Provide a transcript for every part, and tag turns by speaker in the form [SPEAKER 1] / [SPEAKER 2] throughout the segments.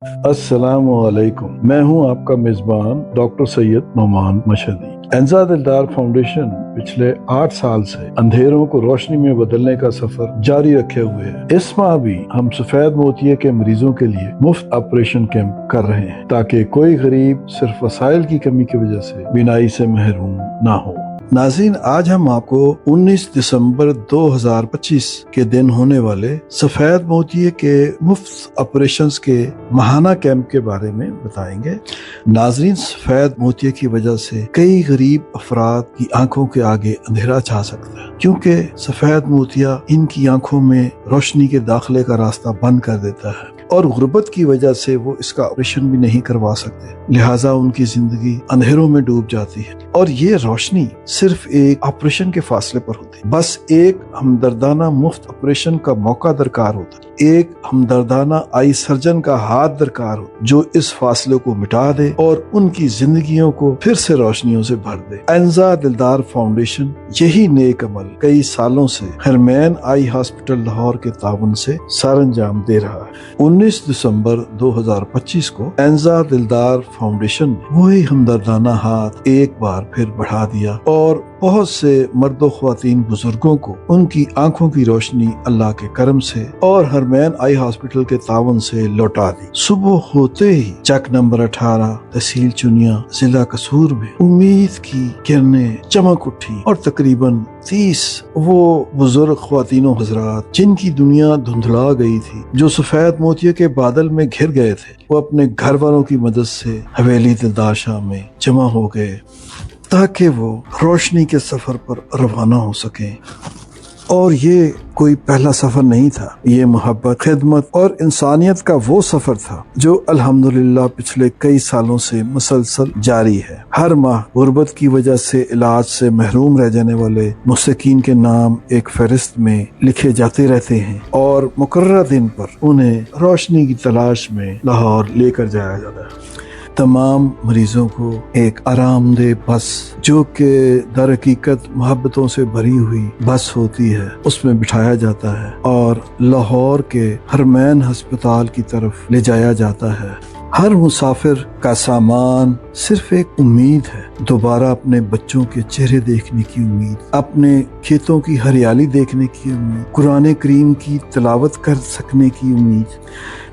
[SPEAKER 1] अस्सलाम वालेकुम। मैं हूं आपका मेजबान डॉक्टर सैयद नोमान मशहदी। एंजा दिलदार फाउंडेशन पिछले 8 साल से अंधेरों को रोशनी में बदलने का सफर जारी रखे हुए है। इस माह भी हम सफेद मोतिये के मरीजों के लिए मुफ्त ऑपरेशन कैंप कर रहे हैं ताकि कोई गरीब सिर्फ वसाइल की कमी की वजह से बीनाई से महरूम ना हो। नाज़रीन, आज हम आपको 19 दिसंबर 2025 के दिन होने वाले सफेद मोतिये के मुफ्त ऑपरेशंस के माहाना कैंप के बारे में बताएंगे। नाज़रीन, सफेद मोतिये की वजह से कई गरीब अफराद की आंखों के आगे अंधेरा छा सकता है, क्योंकि सफेद मोतिया इनकी आंखों में रोशनी के दाखिले का रास्ता बंद कर देता है और गुर्बत की वजह से वो इसका ऑपरेशन भी नहीं करवा सकते, लिहाजा उनकी जिंदगी अंधेरों में डूब जाती है। और ये रोशनी सिर्फ एक ऑपरेशन के फासले पर होती है। बस एक हमदर्दाना मुफ्त ऑपरेशन का मौका दरकार होता है, एक हमदर्दाना आई सर्जन का हाथ दरकार हो जो इस फासले को मिटा दे और उनकी जिंदगियों को फिर से रोशनियों से भर दे। एंजा दिलदार फाउंडेशन यही नेक अमल कई सालों से हरमैन आई हॉस्पिटल लाहौर के ताउन से सरअंजाम दे रहा है। 19 दिसंबर 2025 को एंजा दिलदार फाउंडेशन ने वही हमदर्दाना हाथ एक बार फिर बढ़ा दिया और बहुत से मर्दो ख्वातीन बुजुर्गों को उनकी आंखों की रोशनी अल्लाह के करम से और हरमैन आई हॉस्पिटल के तावन से लौटा दी। सुबह होते ही चक नंबर 18 तहसील चुनिया जिला कसूर में उम्मीद की किरणें चमक उठी और तकरीबन 30 वो बुजुर्ग ख्वातीनों हजरात जिनकी दुनिया धुंधला गई थी, जो सफेद मोतिये के बादल में घिर गए थे, वो अपने घर वालों की मदद से हवेली दिलदार शाह में जमा हो गए ताकि वो रोशनी के सफर पर रवाना हो सके। और ये कोई पहला सफर नहीं था, ये मोहब्बत, खिदमत और इंसानियत का वो सफर था जो अल्हम्दुलिल्लाह पिछले कई सालों से मुसलसल जारी है। हर माह गुर्बत की वजह से इलाज से महरूम रह जाने वाले मुस्तकीन के नाम एक फहरिस्त में लिखे जाते रहते हैं और मुकर्रर दिन पर उन्हें रोशनी की तलाश में लाहौर लेकर जाया जाता है। तमाम मरीजों को एक आरामदेह बस, जो कि दर हकीकत मोहब्बतों से भरी हुई बस होती है, उसमें बिठाया जाता है और लाहौर के हरमैन अस्पताल की तरफ ले जाया जाता है। हर मुसाफिर का सामान सिर्फ एक उम्मीद है, दोबारा अपने बच्चों के चेहरे देखने की उम्मीद, अपने खेतों की हरियाली देखने की उम्मीद, कुरान करीम की तिलावत कर सकने की उम्मीद।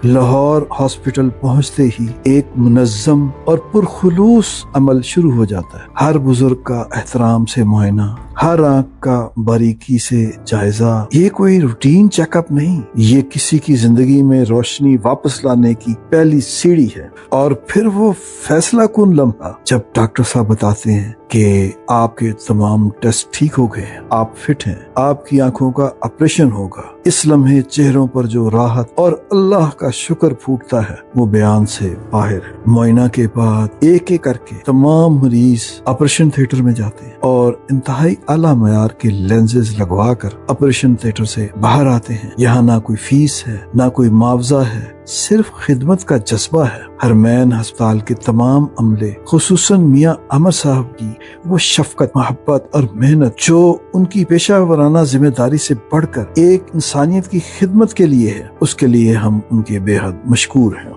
[SPEAKER 1] लाहौर हॉस्पिटल पहुंचते ही एक मुनज़्ज़म और पुरखुलूस अमल शुरू हो जाता है। हर बुजुर्ग का एहतराम से मुआयना, हर आंख का बारीकी से जायजा। ये कोई रूटीन चेकअप नहीं, ये किसी की जिंदगी में रोशनी वापस लाने की पहली सीढ़ी है। और फिर वो फैसला कुन लम्हा जब डॉक्टर साहब बताते हैं कि आपके तमाम टेस्ट ठीक हो गए हैं, आप फिट हैं, आपकी आंखों का ऑपरेशन होगा। इस लम्हे चेहरों पर जो राहत और अल्लाह का शुक्र फूटता है वो बयान से बाहर है। मुआयना के बाद एक एक करके तमाम मरीज ऑपरेशन थिएटर में जाते हैं और इंतहाई आला मयार के लेंसेज लगवा कर ऑपरेशन थिएटर से बाहर आते हैं। यहाँ ना कोई फीस है, ना कोई मुआवजा है, सिर्फ खिदमत का जज्बा है। हरमैन अस्पताल के तमाम अमले, खुसूसन मियां अमर साहब की वो शफकत, मोहब्बत और मेहनत जो उनकी पेशा वराना जिम्मेदारी से बढ़कर एक इंसानियत की खिदमत के लिए है, उसके लिए हम उनके बेहद मशकूर हैं।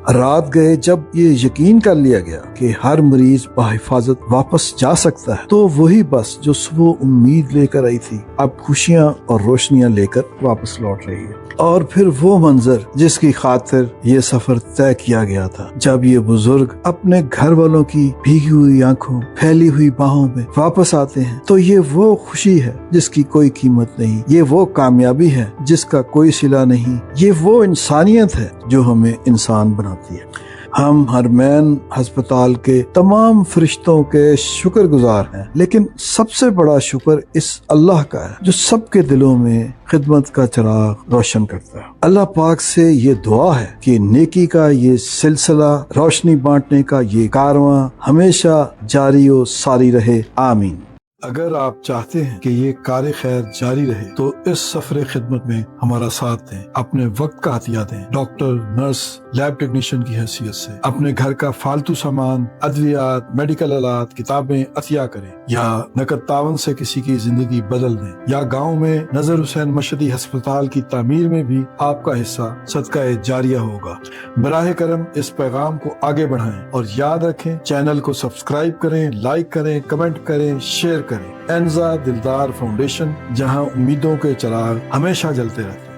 [SPEAKER 1] रात गए जब ये यकीन कर लिया गया कि हर मरीज बाहिफाजत वापस जा सकता है, तो वही बस जो सुबह उम्मीद लेकर आई थी अब खुशियां और रोशनियां लेकर वापस लौट रही है। और फिर वो मंजर जिसकी खातिर ये सफर तय किया गया था, जब ये बुजुर्ग अपने घर वालों की भीगी हुई आंखों, फैली हुई बाहों में वापस आते हैं, तो ये वो खुशी है जिसकी कोई कीमत नहीं, ये वो कामयाबी है जिसका कोई सिला नहीं, ये वो इंसानियत है जो हमें इंसान बनाती है। हम हरमैन अस्पताल के तमाम फरिश्तों के शुक्रगुजार हैं, लेकिन सबसे बड़ा शुक्र इस अल्लाह का है जो सबके दिलों में खिदमत का चिराग रोशन करता है। अल्लाह पाक से ये दुआ है कि नेकी का ये सिलसिला, रोशनी बांटने का ये कारवां हमेशा जारी और सारी रहे। आमीन। اگر آپ چاہتے ہیں کہ یہ کار خیر جاری رہے تو اس سفر خدمت میں ہمارا ساتھ دیں، اپنے وقت کا عطیہ دیں، ڈاکٹر، نرس، لیب ٹیکنیشین کی حیثیت سے اپنے گھر کا فالتو سامان، ادویات، میڈیکل آلات، کتابیں عطیہ کریں، یا نقد تعاون سے کسی کی زندگی بدل دیں، یا گاؤں میں نظر حسین مشہدی ہسپتال کی تعمیر میں بھی آپ کا حصہ صدقہ جاریہ ہوگا۔ براہ کرم اس پیغام کو آگے بڑھائیں اور یاد رکھیں چینل کو سبسکرائب کریں، لائک کریں، کمنٹ کریں، شیئر کریں۔ انزا دلدار فاؤنڈیشن، جہاں امیدوں کے چراغ ہمیشہ جلتے رہتے ہیں۔